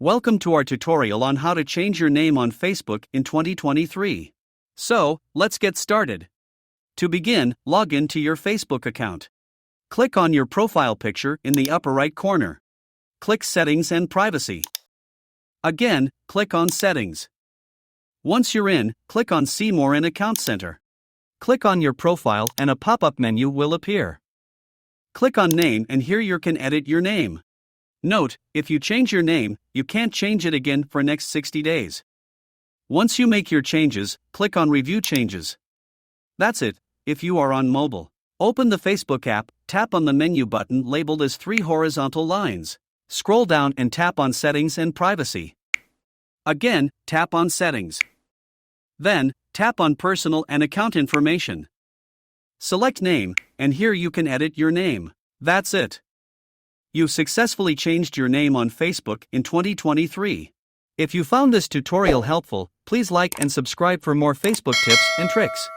Welcome to our tutorial on how to change your name on Facebook in 2023. So, let's get started. To begin, log in to your Facebook account. Click on your profile picture in the upper right corner. Click Settings and Privacy. Again, click on Settings. Once you're in, click on See More in Account Center. Click on your profile and a pop-up menu will appear. Click on Name and here you can edit your name. Note, if you change your name, you can't change it again for next 60 days. Once you make your changes, click on Review Changes. That's it. If you are on mobile, open the Facebook app, tap on the menu button labeled as 3 horizontal lines. Scroll down and tap on Settings and Privacy. Again, tap on Settings. Then, tap on Personal and Account Information. Select Name, and here you can edit your name. That's it. You've successfully changed your name on Facebook in 2023. If you found this tutorial helpful, please like and subscribe for more Facebook tips and tricks.